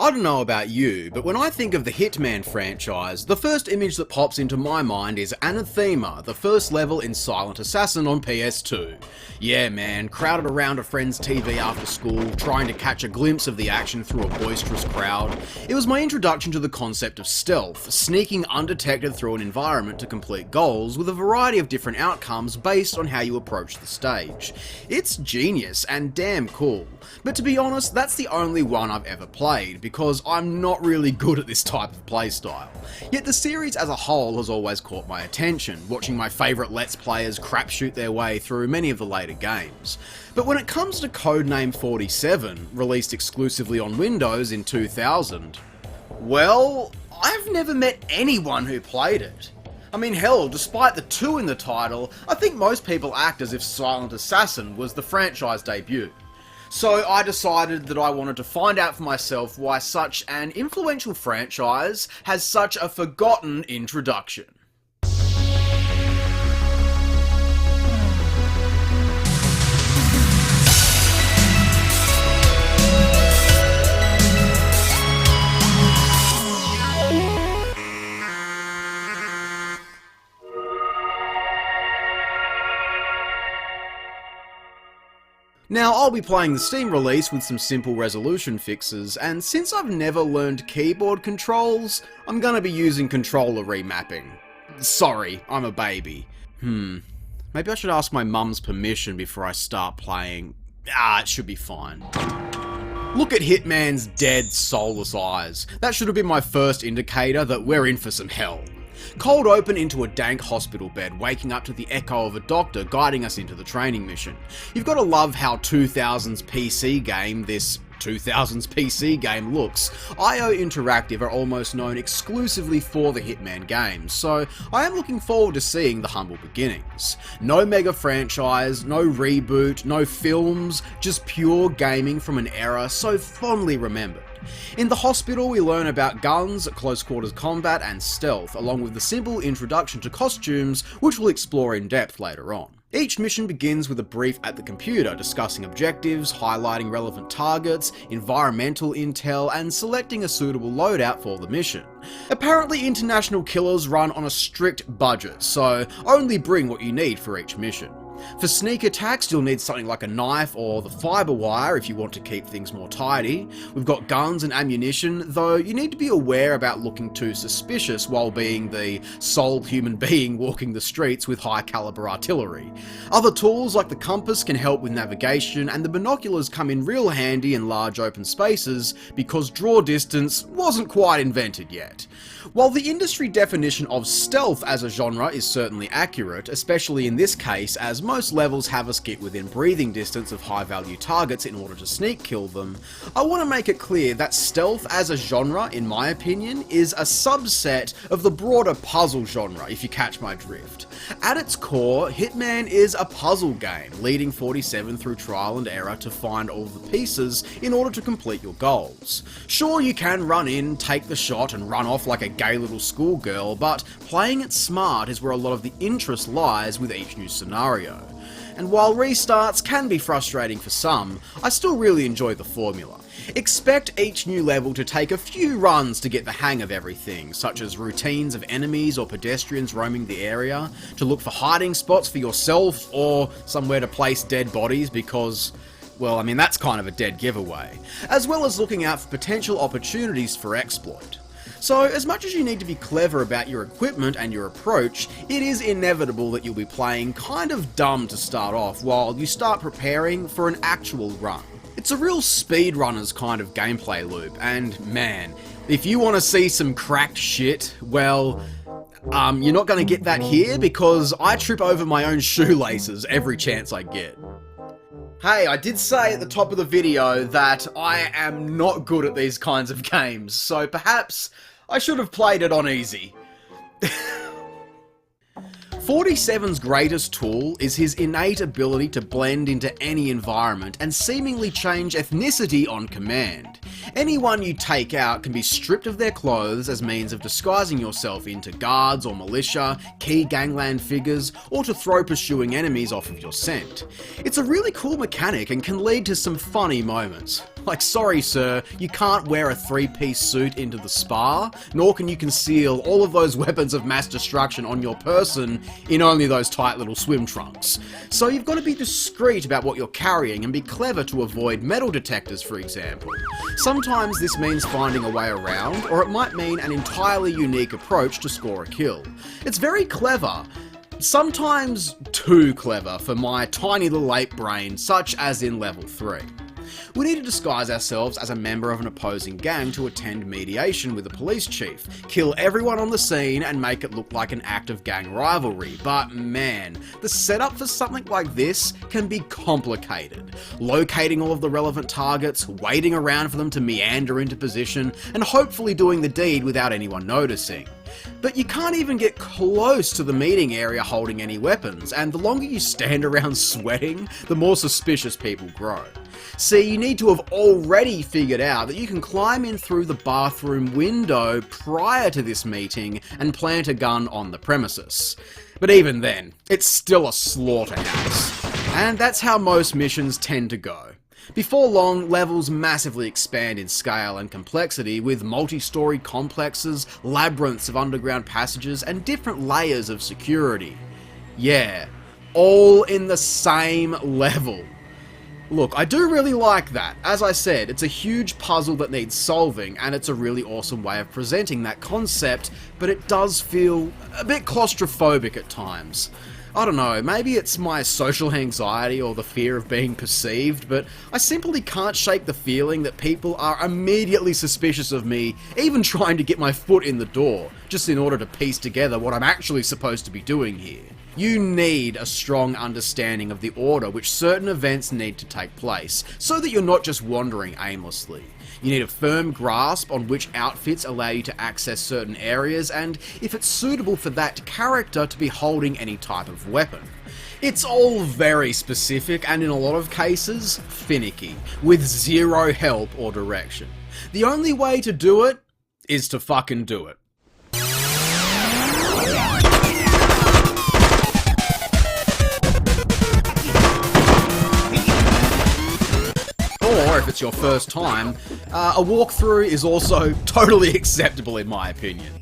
I don't know about you, but when I think of the Hitman franchise, the first image that pops into my mind is Anathema, the first level in Silent Assassin on PS2. Yeah man, crowded around a friend's TV after school, trying to catch a glimpse of the action through a boisterous crowd. It was my introduction to the concept of stealth, sneaking undetected through an environment to complete goals with a variety of different outcomes based on how you approach the stage. It's genius and damn cool, but to be honest, that's the only one I've ever played, because I'm not really good at this type of playstyle. Yet the series as a whole has always caught my attention, watching my favourite Let's Players crapshoot their way through many of the later games. But when it comes to Codename 47, released exclusively on Windows in 2000, well, I've never met anyone who played it. I mean hell, despite the 2 in the title, I think most people act as if Silent Assassin was the franchise debut. So I decided that I wanted to find out for myself why such an influential franchise has such a forgotten introduction. Now, I'll be playing the Steam release with some simple resolution fixes, and since I've never learned keyboard controls, I'm gonna be using controller remapping. Sorry, I'm a baby. Maybe I should ask my mum's permission before I start playing. It should be fine. Look at Hitman's dead, soulless eyes. That should have been my first indicator that we're in for some hell. Cold open into a dank hospital bed, waking up to the echo of a doctor guiding us into the training mission. You've got to love how 2000's PC game looks. IO Interactive are almost known exclusively for the Hitman games, so I am looking forward to seeing the humble beginnings. No mega franchise, no reboot, no films, just pure gaming from an era so fondly remembered. In the hospital, we learn about guns, close quarters combat, and stealth, along with the simple introduction to costumes, which we'll explore in depth later on. Each mission begins with a brief at the computer, discussing objectives, highlighting relevant targets, environmental intel, and selecting a suitable loadout for the mission. Apparently, international killers run on a strict budget, so only bring what you need for each mission. For sneak attacks, you'll need something like a knife or the fiber wire if you want to keep things more tidy. We've got guns and ammunition, though you need to be aware about looking too suspicious while being the sole human being walking the streets with high caliber artillery. Other tools like the compass can help with navigation, and the binoculars come in real handy in large open spaces because draw distance wasn't quite invented yet. While the industry definition of stealth as a genre is certainly accurate, especially in this case as most levels have us get within breathing distance of high value targets in order to sneak kill them, I want to make it clear that stealth as a genre, in my opinion, is a subset of the broader puzzle genre, if you catch my drift. At its core, Hitman is a puzzle game, leading 47 through trial and error to find all the pieces in order to complete your goals. Sure, you can run in, take the shot, and run off like a gay little schoolgirl, but playing it smart is where a lot of the interest lies with each new scenario. And while restarts can be frustrating for some, I still really enjoy the formula. Expect each new level to take a few runs to get the hang of everything, such as routines of enemies or pedestrians roaming the area, to look for hiding spots for yourself or somewhere to place dead bodies because, well, I mean that's kind of a dead giveaway, as well as looking out for potential opportunities for exploit. So, as much as you need to be clever about your equipment and your approach, it is inevitable that you'll be playing kind of dumb to start off while you start preparing for an actual run. It's a real speedrunners kind of gameplay loop, and man, if you want to see some cracked shit, well, you're not going to get that here because I trip over my own shoelaces every chance I get. Hey, I did say at the top of the video that I am not good at these kinds of games, so perhaps I should have played it on easy. 47's greatest tool is his innate ability to blend into any environment and seemingly change ethnicity on command. Anyone you take out can be stripped of their clothes as means of disguising yourself into guards or militia, key gangland figures, or to throw pursuing enemies off of your scent. It's a really cool mechanic and can lead to some funny moments. Like, sorry sir, you can't wear a three-piece suit into the spa, nor can you conceal all of those weapons of mass destruction on your person in only those tight little swim trunks. So you've got to be discreet about what you're carrying and be clever to avoid metal detectors, for example. Sometimes this means finding a way around, or it might mean an entirely unique approach to score a kill. It's very clever. Sometimes too clever for my tiny little ape brain, such as in level 3. We need to disguise ourselves as a member of an opposing gang to attend mediation with the police chief, kill everyone on the scene and make it look like an act of gang rivalry. But man, the setup for something like this can be complicated. Locating all of the relevant targets, waiting around for them to meander into position, and hopefully doing the deed without anyone noticing. But you can't even get close to the meeting area holding any weapons, and the longer you stand around sweating, the more suspicious people grow. See, you need to have already figured out that you can climb in through the bathroom window prior to this meeting and plant a gun on the premises. But even then, it's still a slaughterhouse. And that's how most missions tend to go. Before long, levels massively expand in scale and complexity with multi-story complexes, labyrinths of underground passages, and different layers of security. Yeah, all in the same level. Look, I do really like that. As I said, it's a huge puzzle that needs solving, and it's a really awesome way of presenting that concept, but it does feel a bit claustrophobic at times. I don't know, maybe it's my social anxiety or the fear of being perceived, but I simply can't shake the feeling that people are immediately suspicious of me, even trying to get my foot in the door, just in order to piece together what I'm actually supposed to be doing here. You need a strong understanding of the order which certain events need to take place, so that you're not just wandering aimlessly. You need a firm grasp on which outfits allow you to access certain areas, and if it's suitable for that character to be holding any type of weapon. It's all very specific and in a lot of cases, finicky, with zero help or direction. The only way to do it is to fucking do it. Or, if it's your first time, a walkthrough is also totally acceptable in my opinion.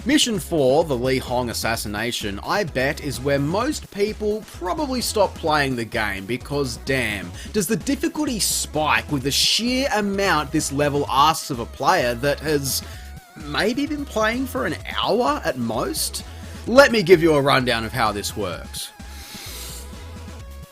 Mission 4, the Li Hong assassination, I bet is where most people probably stop playing the game because damn, does the difficulty spike with the sheer amount this level asks of a player that has maybe been playing for an hour at most? Let me give you a rundown of how this works.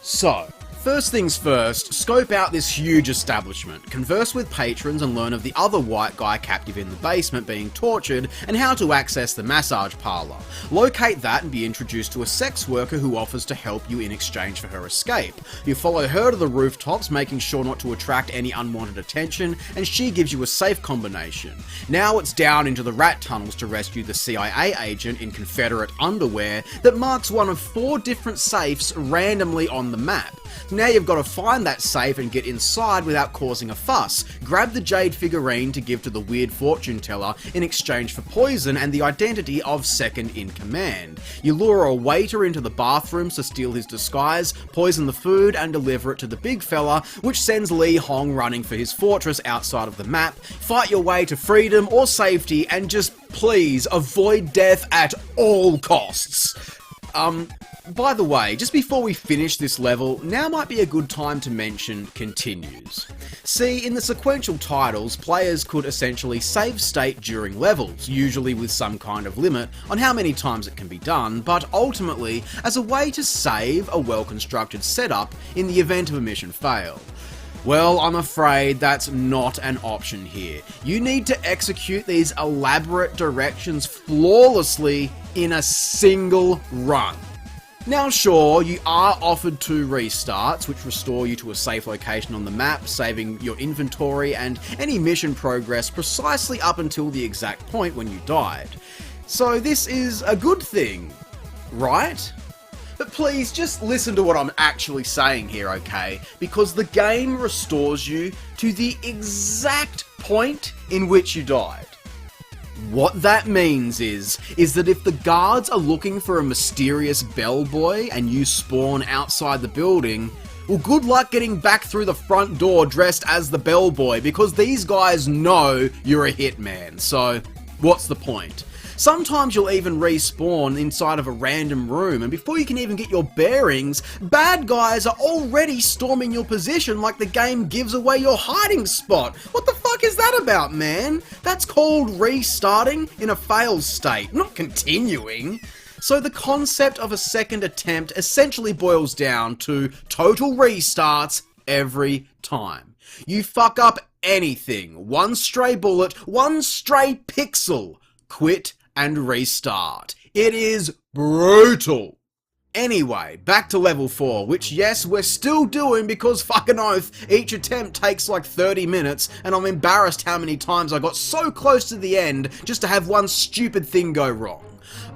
So, first things first, scope out this huge establishment, converse with patrons and learn of the other white guy captive in the basement being tortured and how to access the massage parlour. Locate that and be introduced to a sex worker who offers to help you in exchange for her escape. You follow her to the rooftops, making sure not to attract any unwanted attention, and she gives you a safe combination. Now it's down into the rat tunnels to rescue the CIA agent in Confederate underwear that marks one of 4 different safes randomly on the map. Now you've got to find that safe and get inside without causing a fuss. Grab the jade figurine to give to the weird fortune teller in exchange for poison and the identity of second in command. You lure a waiter into the bathrooms to steal his disguise, poison the food and deliver it to the big fella, which sends Li Hong running for his fortress outside of the map. Fight your way to freedom or safety and just please avoid death at all costs. By the way, just before we finish this level, now might be a good time to mention continues. See, in the sequential titles, players could essentially save state during levels, usually with some kind of limit on how many times it can be done, but ultimately as a way to save a well-constructed setup in the event of a mission fail. Well, I'm afraid that's not an option here. You need to execute these elaborate directions flawlessly in a single run. Now sure, you are offered 2 restarts, which restore you to a safe location on the map, saving your inventory and any mission progress precisely up until the exact point when you died. So this is a good thing, right? But please, just listen to what I'm actually saying here, okay? Because the game restores you to the exact point in which you died. What that means is that if the guards are looking for a mysterious bellboy and you spawn outside the building, Well, good luck getting back through the front door dressed as the bellboy, because these guys know you're a hitman, so what's the point? Sometimes you'll even respawn inside of a random room, and before you can even get your bearings, bad guys are already storming your position like the game gives away your hiding spot. What the fuck is that about, man? That's called restarting in a failed state, not continuing. So the concept of a second attempt essentially boils down to total restarts every time. You fuck up anything, one stray bullet, one stray pixel, quit and restart. It is brutal. Anyway, back to level 4, which yes, we're still doing because fucking oath, each attempt takes like 30 minutes, and I'm embarrassed how many times I got so close to the end just to have one stupid thing go wrong.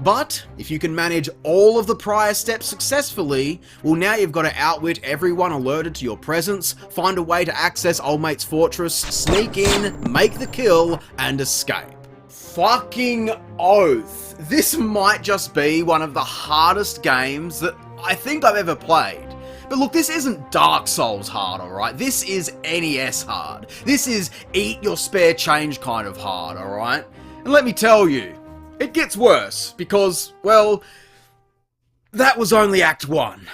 But if you can manage all of the prior steps successfully, well, now you've got to outwit everyone alerted to your presence, find a way to access Old Mate's fortress, sneak in, make the kill, and escape. Fucking oath. This might just be one of the hardest games that I think I've ever played. But look, this isn't Dark Souls hard, alright? This is NES hard. This is eat your spare change kind of hard, alright? And let me tell you, it gets worse, because, well, that was only Act 1.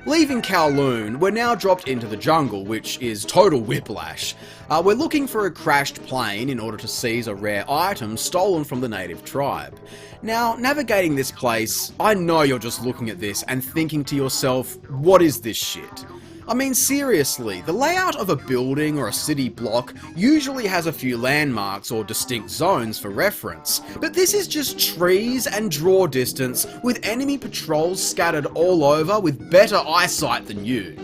Leaving Kowloon, we're now dropped into the jungle, which is total whiplash. We're looking for a crashed plane in order to seize a rare item stolen from the native tribe. Now, navigating this place, I know you're just looking at this and thinking to yourself, what is this shit? I mean, seriously, the layout of a building or a city block usually has a few landmarks or distinct zones for reference, but this is just trees and draw distance with enemy patrols scattered all over with better eyesight than you.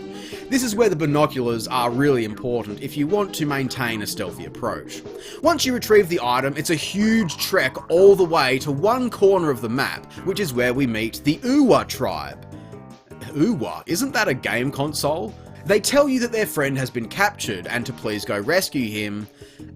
This is where the binoculars are really important if you want to maintain a stealthy approach. Once you retrieve the item, it's a huge trek all the way to one corner of the map, which is where we meet the Uwa tribe. Uwa, isn't that a game console? They tell you that their friend has been captured and to please go rescue him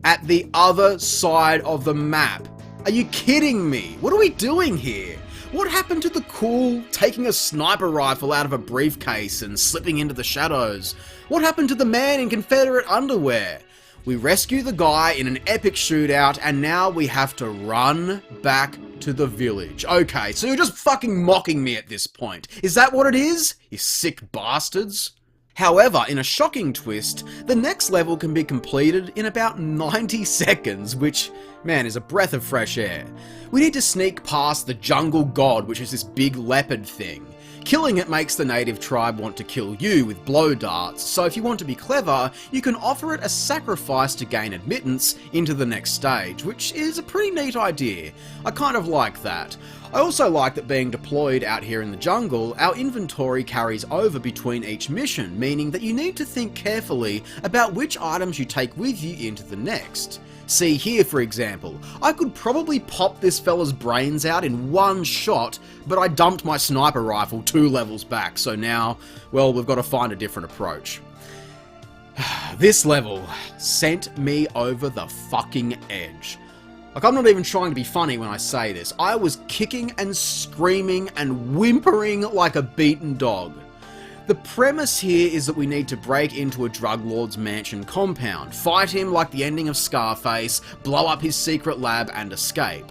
at the other side of the map. Are you kidding me? What are we doing here? What happened to the cool taking a sniper rifle out of a briefcase and slipping into the shadows? What happened to the man in Confederate underwear? We rescue the guy in an epic shootout, and now we have to run back to the village. Okay, so you're just fucking mocking me at this point. Is that what it is? You sick bastards? However, in a shocking twist, the next level can be completed in about 90 seconds, which, man, is a breath of fresh air. We need to sneak past the jungle god, which is this big leopard thing. Killing it makes the native tribe want to kill you with blow darts, so if you want to be clever, you can offer it a sacrifice to gain admittance into the next stage, which is a pretty neat idea. I kind of like that. I also like that being deployed out here in the jungle, our inventory carries over between each mission, meaning that you need to think carefully about which items you take with you into the next. See here, for example, I could probably pop this fella's brains out in one shot, but I dumped my sniper rifle 2 levels back, so now, well, we've got to find a different approach. This level sent me over the fucking edge. Like, I'm not even trying to be funny when I say this. I was kicking and screaming and whimpering like a beaten dog. The premise here is that we need to break into a drug lord's mansion compound, fight him like the ending of Scarface, blow up his secret lab and escape.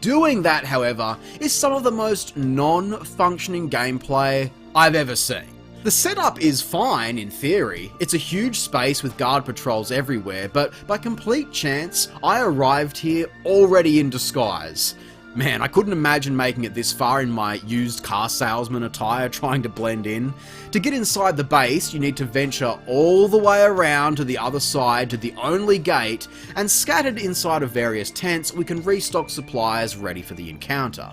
Doing that, however, is some of the most non-functioning gameplay I've ever seen. The setup is fine in theory. It's a huge space with guard patrols everywhere, but by complete chance, I arrived here already in disguise. Man, I couldn't imagine making it this far in my used car salesman attire trying to blend in. To get inside the base, you need to venture all the way around to the other side to the only gate, and scattered inside of various tents, we can restock supplies ready for the encounter.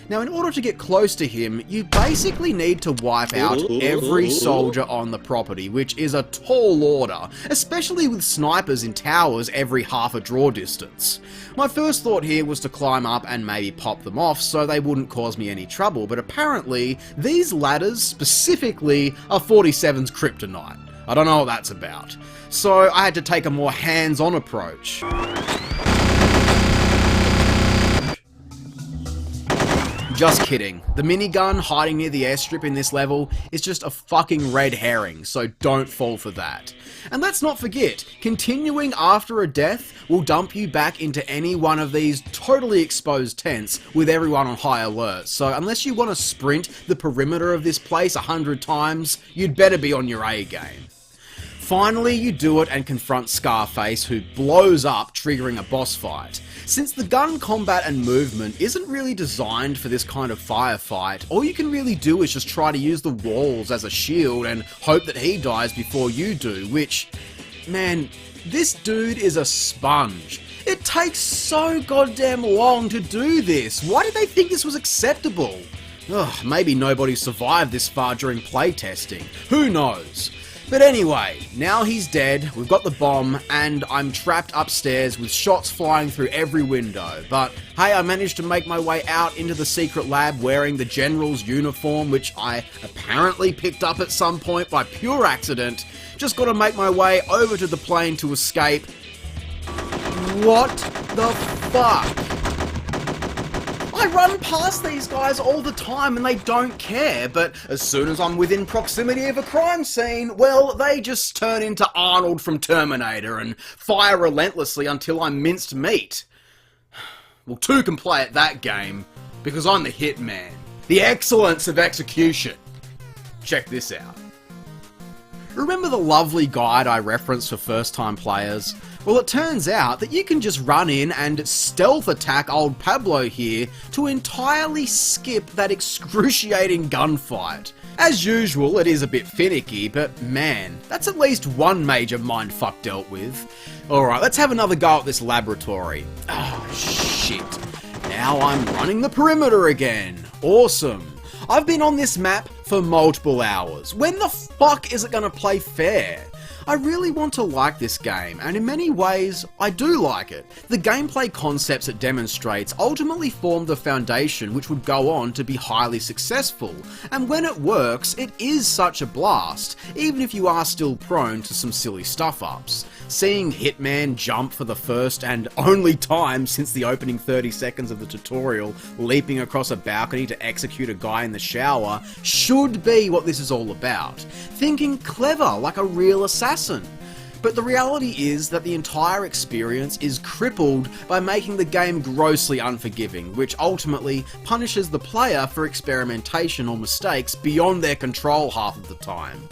Now, in order to get close to him, you basically need to wipe out every soldier on the property, which is a tall order, especially with snipers in towers every half a draw distance. My first thought here was to climb up and maybe pop them off so they wouldn't cause me any trouble, but apparently these ladders specifically are 47's kryptonite. I don't know what that's about. So I had to take a more hands-on approach. Just kidding. The minigun hiding near the airstrip in this level is just a fucking red herring, so don't fall for that. And let's not forget, continuing after a death will dump you back into any one of these totally exposed tents with everyone on high alert, so unless you want to sprint the perimeter of this place 100 times, you'd better be on your A game. Finally, you do it and confront Scarface, who blows up, triggering a boss fight. Since the gun combat and movement isn't really designed for this kind of firefight, all you can really do is just try to use the walls as a shield and hope that he dies before you do, which, man, this dude is a sponge. It takes so goddamn long to do this. Why did they think this was acceptable? Ugh, maybe nobody survived this far during playtesting. Who knows? But anyway, now he's dead, we've got the bomb, and I'm trapped upstairs with shots flying through every window. But hey, I managed to make my way out into the secret lab wearing the General's uniform, which I apparently picked up at some point by pure accident. Just gotta make my way over to the plane to escape. What the fuck? I run past these guys all the time and they don't care, but as soon as I'm within proximity of a crime scene, well, they just turn into Arnold from Terminator and fire relentlessly until I'm minced meat. Well, two can play at that game, because I'm the Hitman. The excellence of execution. Check this out. Remember the lovely guide I referenced for first-time players? Well, it turns out that you can just run in and stealth attack old Pablo here to entirely skip that excruciating gunfight. As usual, it is a bit finicky, but man, that's at least one major mindfuck dealt with. Alright, let's have another go at this laboratory. Oh, shit. Now I'm running the perimeter again. Awesome. I've been on this map for multiple hours. When the fuck is it gonna play fair? I really want to like this game, and in many ways, I do like it. The gameplay concepts it demonstrates ultimately form the foundation which would go on to be highly successful, and when it works, it is such a blast, even if you are still prone to some silly stuff-ups. Seeing Hitman jump for the first and only time since the opening 30 seconds of the tutorial, leaping across a balcony to execute a guy in the shower, should be what this is all about. Thinking clever, like a real assassin. But the reality is that the entire experience is crippled by making the game grossly unforgiving, which ultimately punishes the player for experimentation or mistakes beyond their control half of the time.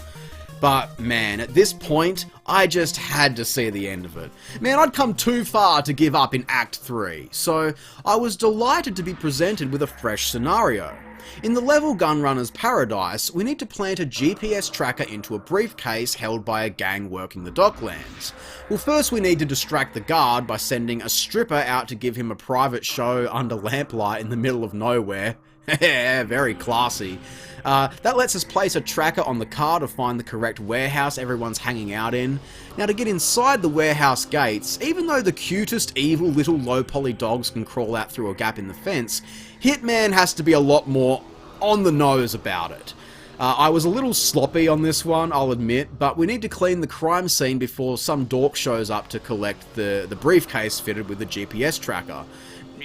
But man, at this point, I just had to see the end of it. Man, I'd come too far to give up in Act 3, so I was delighted to be presented with a fresh scenario. In the level Gunrunner's Paradise, we need to plant a GPS tracker into a briefcase held by a gang working the docklands. Well, first we need to distract the guard by sending a stripper out to give him a private show under lamplight in the middle of nowhere. Very classy. That lets us place a tracker on the car to find the correct warehouse everyone's hanging out in. Now, to get inside the warehouse gates, even though the cutest evil little low poly dogs can crawl out through a gap in the fence, Hitman has to be a lot more on the nose about it. I was a little sloppy on this one, I'll admit, but we need to clean the crime scene before some dork shows up to collect the briefcase fitted with the GPS tracker.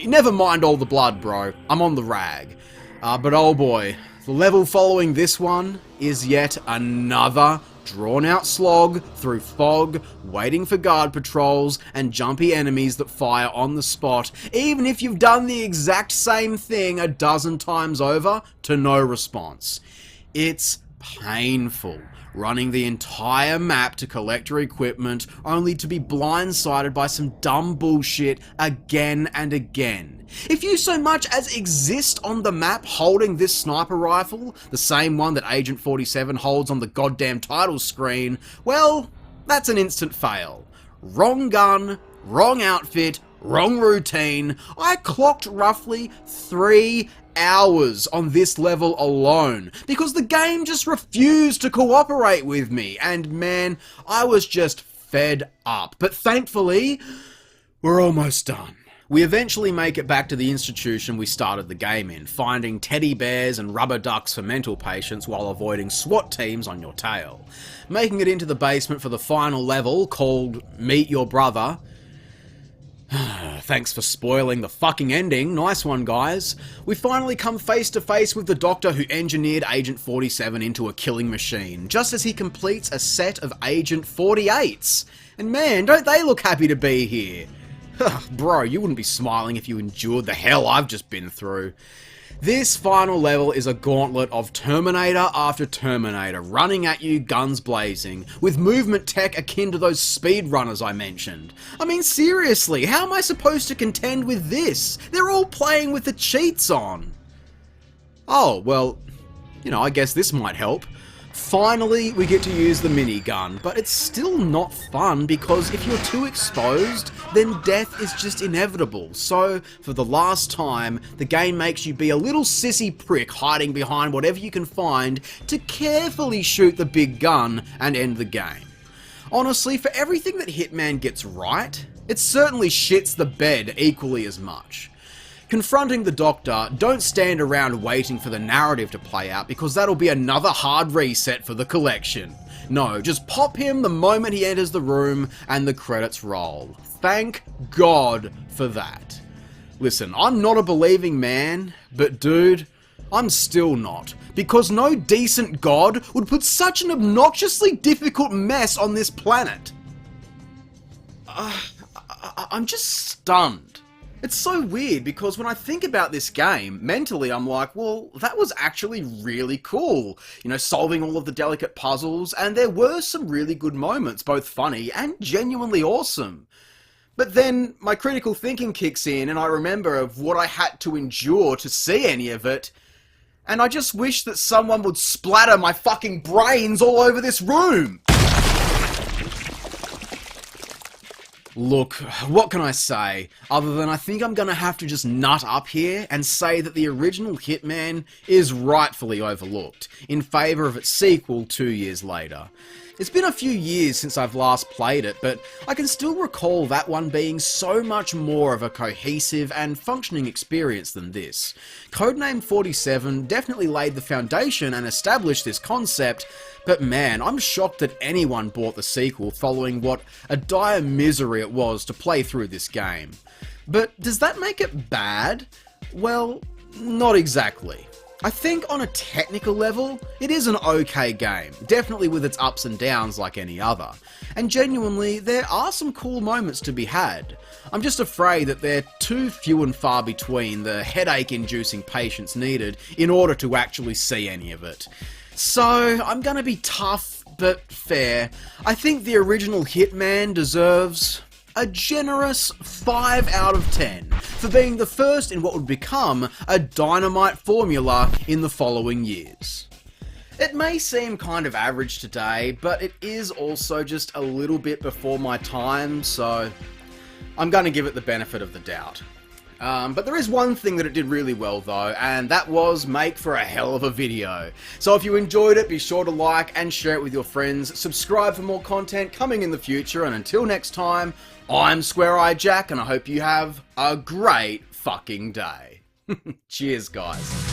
Never mind all the blood, bro. I'm on the rag. But oh boy, the level following this one is yet another drawn-out slog through fog, waiting for guard patrols and jumpy enemies that fire on the spot, even if you've done the exact same thing a dozen times over to no response. It's painful, running the entire map to collect your equipment, only to be blindsided by some dumb bullshit again and again. If you so much as exist on the map holding this sniper rifle, the same one that Agent 47 holds on the goddamn title screen, well, that's an instant fail. Wrong gun, wrong outfit, wrong routine. I clocked roughly 3 hours on this level alone because the game just refused to cooperate with me, and man, I was just fed up. But thankfully, we're almost done. We eventually make it back to the institution we started the game in, finding teddy bears and rubber ducks for mental patients while avoiding SWAT teams on your tail. Making it into the basement for the final level, called Meet Your Brother. Thanks for spoiling the fucking ending. Nice one, guys. We finally come face to face with the Doctor who engineered Agent 47 into a killing machine, just as he completes a set of Agent 48s. And man, don't they look happy to be here. Bro, you wouldn't be smiling if you endured the hell I've just been through. This final level is a gauntlet of Terminator after Terminator, running at you guns blazing, with movement tech akin to those speedrunners I mentioned. I mean, seriously, how am I supposed to contend with this? They're all playing with the cheats on. Oh, well, I guess this might help. Finally, we get to use the minigun, but it's still not fun because if you're too exposed, then death is just inevitable. So, for the last time, the game makes you be a little sissy prick hiding behind whatever you can find to carefully shoot the big gun and end the game. Honestly, for everything that Hitman gets right, it certainly shits the bed equally as much. Confronting the Doctor, don't stand around waiting for the narrative to play out because that'll be another hard reset for the collection. No, just pop him the moment he enters the room and the credits roll. Thank God for that. Listen, I'm not a believing man, but dude, I'm still not. Because no decent God would put such an obnoxiously difficult mess on this planet. I'm just stunned. It's so weird because when I think about this game, mentally I'm like, well, that was actually really cool. Solving all of the delicate puzzles, and there were some really good moments, both funny and genuinely awesome. But then my critical thinking kicks in and I remember of what I had to endure to see any of it, and I just wish that someone would splatter my fucking brains all over this room. Look, what can I say, other than I think I'm gonna have to just nut up here and say that the original Hitman is rightfully overlooked, in favour of its sequel 2 years later. It's been a few years since I've last played it, but I can still recall that one being so much more of a cohesive and functioning experience than this. Codename 47 definitely laid the foundation and established this concept, but man, I'm shocked that anyone bought the sequel following what a dire misery it was to play through this game. But does that make it bad? Well, not exactly. I think on a technical level, it is an okay game, definitely with its ups and downs like any other. And genuinely, there are some cool moments to be had. I'm just afraid that they're too few and far between the headache-inducing patience needed in order to actually see any of it. So, I'm gonna be tough, but fair. I think the original Hitman deserves a generous 5 out of 10 for being the first in what would become a dynamite formula in the following years. It may seem kind of average today, but it is also just a little bit before my time, so I'm gonna give it the benefit of the doubt. But there is one thing that it did really well though, and that was make for a hell of a video. So if you enjoyed it, be sure to like and share it with your friends, subscribe for more content coming in the future, and until next time, I'm Square Eye Jack, and I hope you have a great fucking day. Cheers, guys.